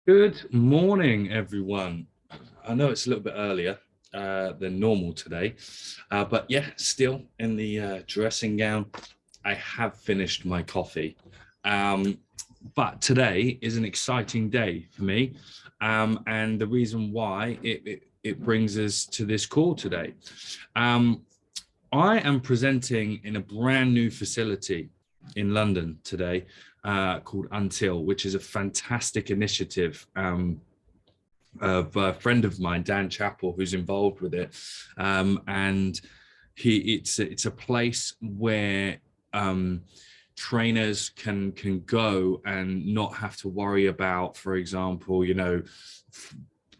Good morning, everyone. I know it's a little bit earlier than normal today, but yeah, still in the dressing gown. I have finished my coffee, um, but today is an exciting day for me, and the reason why it brings us to this call today. Um, I am presenting in a brand new facility in London today called Until, which is a fantastic initiative of a friend of mine, Dan Chappell, who's involved with it. And it's a place where trainers can go and not have to worry about, for example,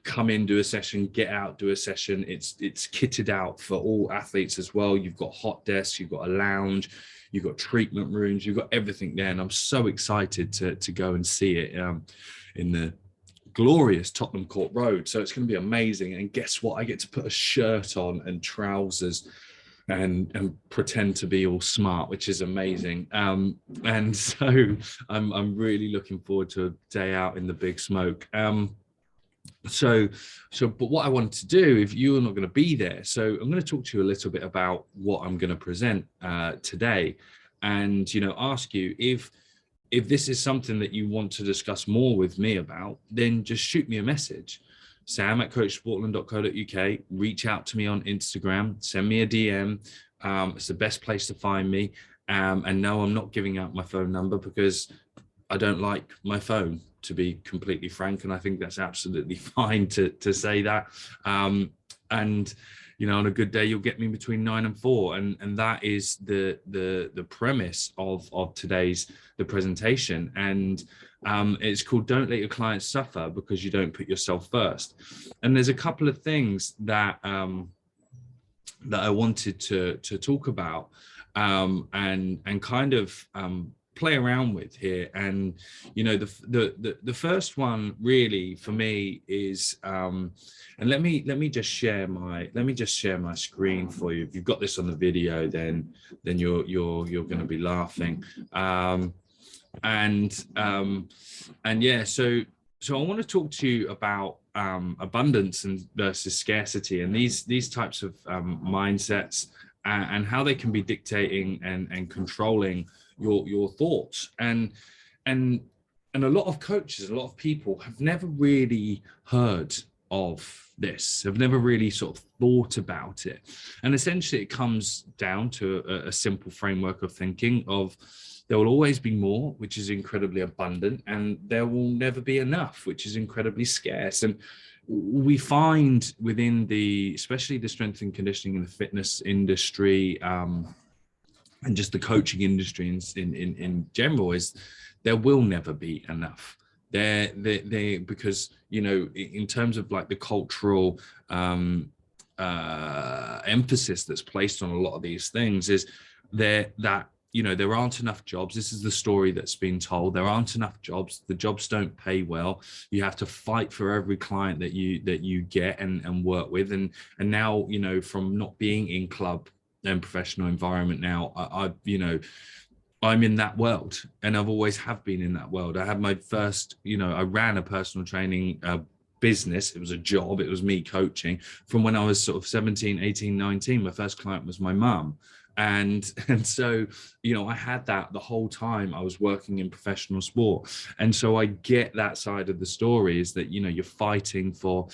come in, do a session, get out, do a session. It's kitted out for all athletes as well. You've got hot desks, you've got a lounge, you've got treatment rooms, you've got everything there. And I'm so excited to go and see it in the glorious Tottenham Court Road. So it's going to be amazing. And guess what? I get to put a shirt on and trousers and pretend to be all smart, which is amazing. And so I'm really looking forward to a day out in the big smoke. But what I wanted to do, if you're not going to be there, so I'm going to talk to you a little bit about what I'm going to present today, and ask you if this is something that you want to discuss more with me about, then just shoot me a message, sam@coachsportland.co.uk. Reach out to me on Instagram, send me a DM. It's the best place to find me. And no, I'm not giving out my phone number because I don't like my phone, to be completely frank, and I think that's absolutely fine to say that. And on a good day, you'll get me between 9 and 4, and that is the premise of today's presentation. And it's called "Don't Let Your Clients Suffer Because You Don't Put Yourself First." And there's a couple of things that I wanted to talk about and kind of play around with here. And the first one really for me is and let me just share my screen for you. If you've got this on the video, then you're going to be laughing. And yeah, so I want to talk to you about abundance versus scarcity, and these types of mindsets and how they can be dictating and controlling your thoughts. And a lot of coaches, a lot of people have never really heard of this, have never really sort of thought about it. And essentially it comes down to a simple framework of thinking of there will always be more, which is incredibly abundant, and there will never be enough, which is incredibly scarce. And we find within especially the strength and conditioning and the fitness industry, and just the coaching industry in general, is there will never be enough. Because in terms of like the cultural emphasis that's placed on a lot of these things, is there aren't enough jobs. This is the story that's been told. There aren't enough jobs. The jobs don't pay well. You have to fight for every client that you get and work with. And now, from not being in club and professional environment, now I'm in that world, and I've always have been in that world. I had my first, I ran a personal training business. It was a job. It was me coaching from when I was sort of 17, 18, 19. My first client was my mum. And so, I had that the whole time I was working in professional sport. And so I get that side of the story, is that, you're fighting for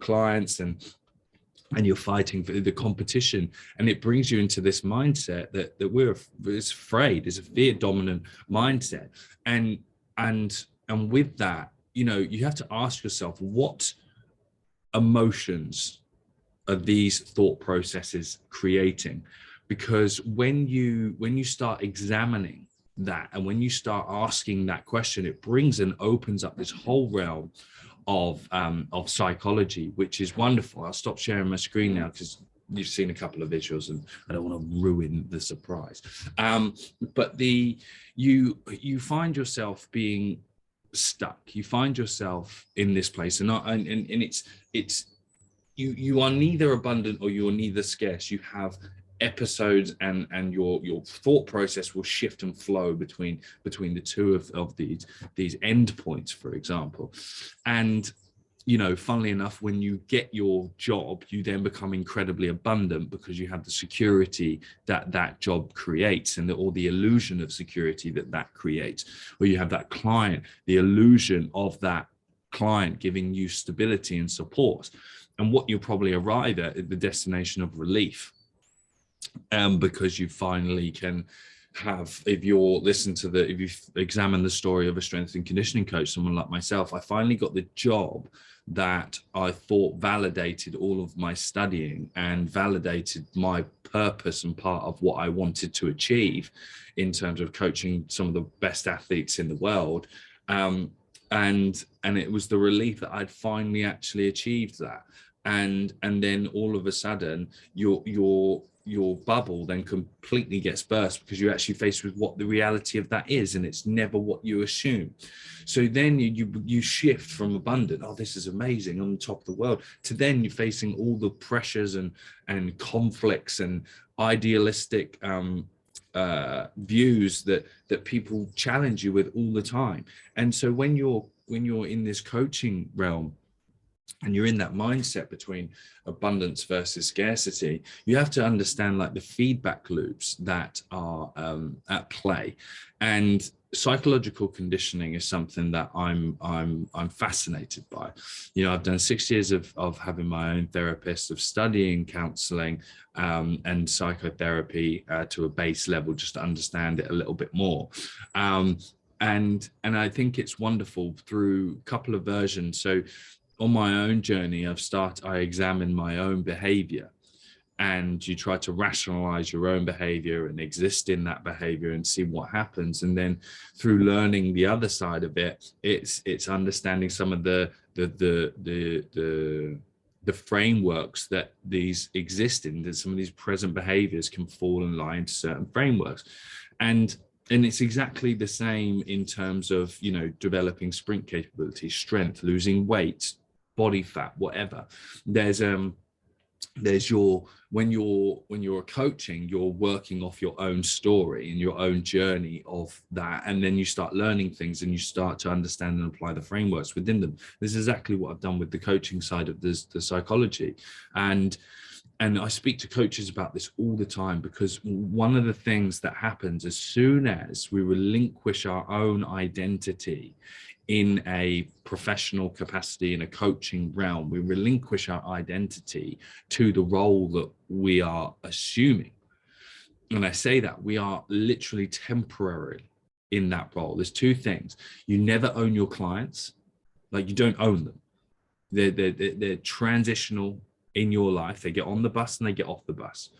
clients, and you're fighting for the competition, and it brings you into this mindset that it's afraid, is a fear dominant mindset. And with that, you have to ask yourself, what emotions are these thought processes creating? Because when you start examining that, and when you start asking that question, it brings and opens up this whole realm of psychology, which is wonderful. I'll stop sharing my screen now because you've seen a couple of visuals and I don't want to ruin the surprise. But you find yourself being stuck. You find yourself in this place, and it's you are neither abundant or you're neither scarce. You have episodes and your thought process will shift and flow between the two of these endpoints, for example. And funnily enough, when you get your job, you then become incredibly abundant because you have the security that job creates, and or the illusion of security that creates. Or you have that client, the illusion of that client giving you stability and support. And what you'll probably arrive at is the destination of relief, because you finally can have, if you examine the story of a strength and conditioning coach, someone like myself, I finally got the job that I thought validated all of my studying and validated my purpose and part of what I wanted to achieve in terms of coaching some of the best athletes in the world. And it was the relief that I'd finally actually achieved that. And then all of a sudden your bubble then completely gets burst, because you're actually faced with what the reality of that is, and it's never what you assume. So then you shift from abundant, oh, this is amazing, on the top of the world, to then you're facing all the pressures and conflicts and idealistic views that people challenge you with all the time. And so when you're in this coaching realm, and you're in that mindset between abundance versus scarcity, you have to understand like the feedback loops that are at play. And psychological conditioning is something that I'm fascinated by. I've done 6 years of having my own therapist, of studying counseling and psychotherapy to a base level, just to understand it a little bit more. And I think it's wonderful through a couple of versions. So on my own journey, I examine my own behavior, and you try to rationalize your own behavior and exist in that behavior and see what happens. And then through learning the other side of it, it's understanding some of the frameworks that these exist in, that some of these present behaviors can fall in line to certain frameworks. And it's exactly the same in terms of, developing sprint capability, strength, losing weight, body fat, whatever. There's when you're coaching, you're working off your own story and your own journey of that, and then you start learning things and you start to understand and apply the frameworks within them. This is exactly what I've done with the coaching side of the psychology. And I speak to coaches about this all the time, because one of the things that happens as soon as we relinquish our own identity in a professional capacity, in a coaching realm, we relinquish our identity to the role that we are assuming. And I say that we are literally temporarily in that role. There's two things. You never own your clients. Like, you don't own them. They're transitional in your life. They get on the bus and they get off the bus.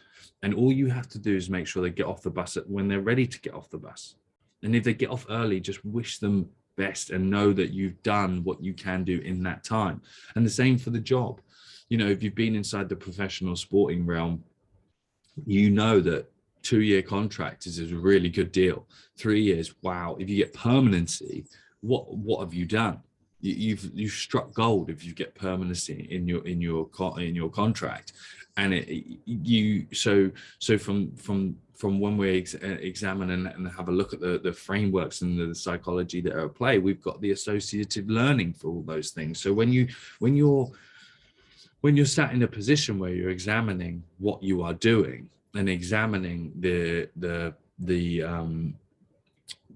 And all you have to do is make sure they get off the bus when they're ready to get off the bus. And if they get off early, just wish them best and know that you've done what you can do in that time. And the same for the job. If you've been inside the professional sporting realm, you know that 2-year contract is a really good deal. 3 years, wow. If you get permanency, what have you done? You've struck gold if you get permanency in your contract. And from when we examine and have a look at the frameworks and the psychology that are at play, we've got the associative learning for all those things. So when you're sat in a position where you're examining what you are doing and examining the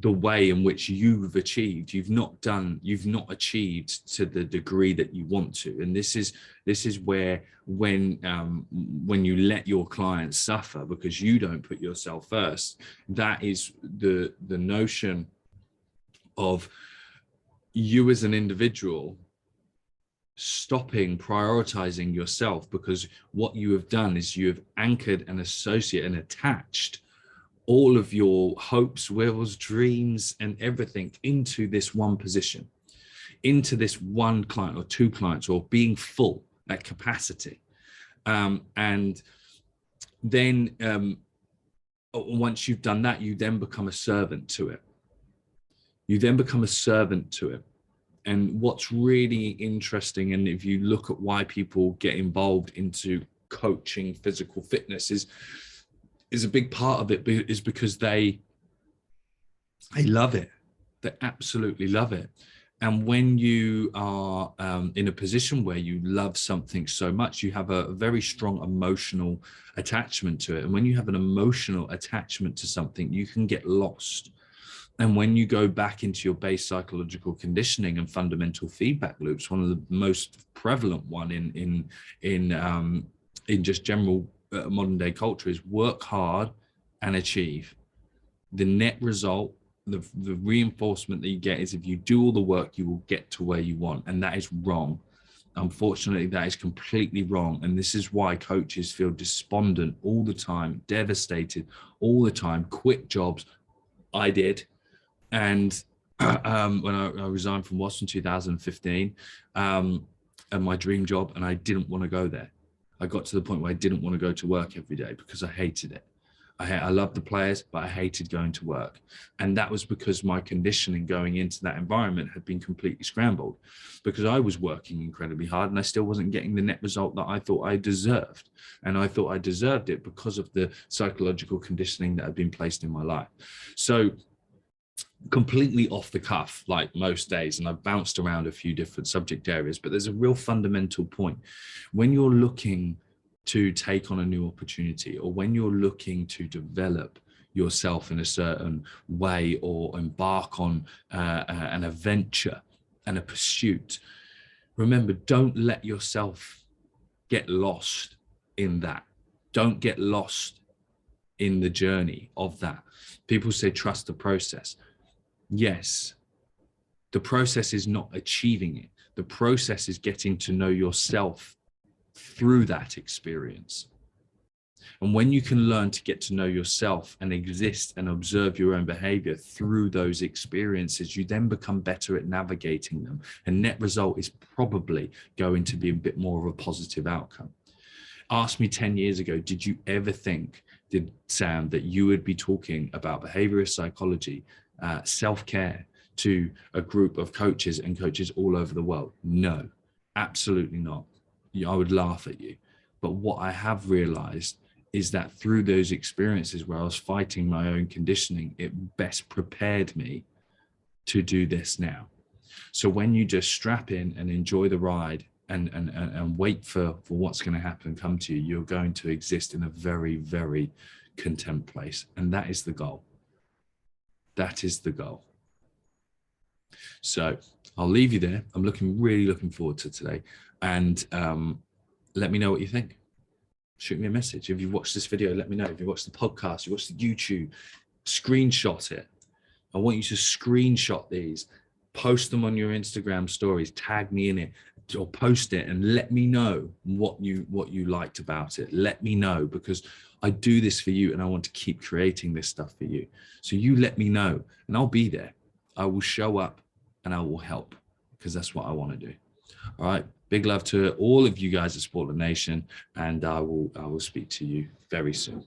way in which you've achieved, you've not achieved to the degree that you want to. And this is where when you let your clients suffer because you don't put yourself first, that is the notion of you as an individual stopping prioritizing yourself, because what you have done is you have anchored and associated and attached all of your hopes, wills, dreams, and everything into this one position, into this one client or two clients, or being full at capacity. And then once you've done that, you then become a servant to it. And what's really interesting, and if you look at why people get involved into coaching physical fitness, is is a big part of it, is because they love it. They absolutely love it. And when you are in a position where you love something so much, you have a very strong emotional attachment to it. And when you have an emotional attachment to something, you can get lost. And when you go back into your base psychological conditioning and fundamental feedback loops, one of the most prevalent one in just general modern day culture is work hard and achieve. The net result, the reinforcement that you get is if you do all the work, you will get to where you want. And that is wrong. Unfortunately, that is completely wrong. And this is why coaches feel despondent all the time, devastated all the time, quit jobs. I did. And when I resigned from Wasp in 2015, and my dream job, and I didn't want to go there. I got to the point where I didn't want to go to work every day because I hated it. I loved the players, but I hated going to work. And that was because my conditioning going into that environment had been completely scrambled, because I was working incredibly hard and I still wasn't getting the net result that I thought I deserved. And I thought I deserved it because of the psychological conditioning that had been placed in my life. So completely off the cuff, like most days, and I've bounced around a few different subject areas, but there's a real fundamental point. When you're looking to take on a new opportunity, or when you're looking to develop yourself in a certain way, or embark on an adventure and a pursuit, remember, don't let yourself get lost in that. Don't get lost in the journey of that. People say trust the process. Yes, the process is not achieving it. The process is getting to know yourself through that experience. And when you can learn to get to know yourself and exist and observe your own behavior through those experiences, you then become better at navigating them. And net result is probably going to be a bit more of a positive outcome. Ask me 10 years ago, did you ever think, Sam, that you would be talking about behaviorist psychology, self-care to a group of coaches and coaches all over the world? No, absolutely not. I would laugh at you. But what I have realized is that through those experiences where I was fighting my own conditioning, it best prepared me to do this now. So when you just strap in and enjoy the ride and wait for what's going to happen come to you, you're going to exist in a very, very content place. And that is the goal. That is the goal. So I'll leave you there. I'm really looking forward to today. And let me know what you think. Shoot me a message. If you've watched this video, let me know. If you watched the podcast, you watched the YouTube, screenshot it. I want you to screenshot these, post them on your Instagram stories, tag me in it, or post it and let me know what you liked about it. Let me know, because I do this for you and I want to keep creating this stuff for you. So you let me know and I'll be there. I will show up and I will help, because that's what I want to do. All right. Big love to all of you guys at Sportland Nation, and I will speak to you very soon.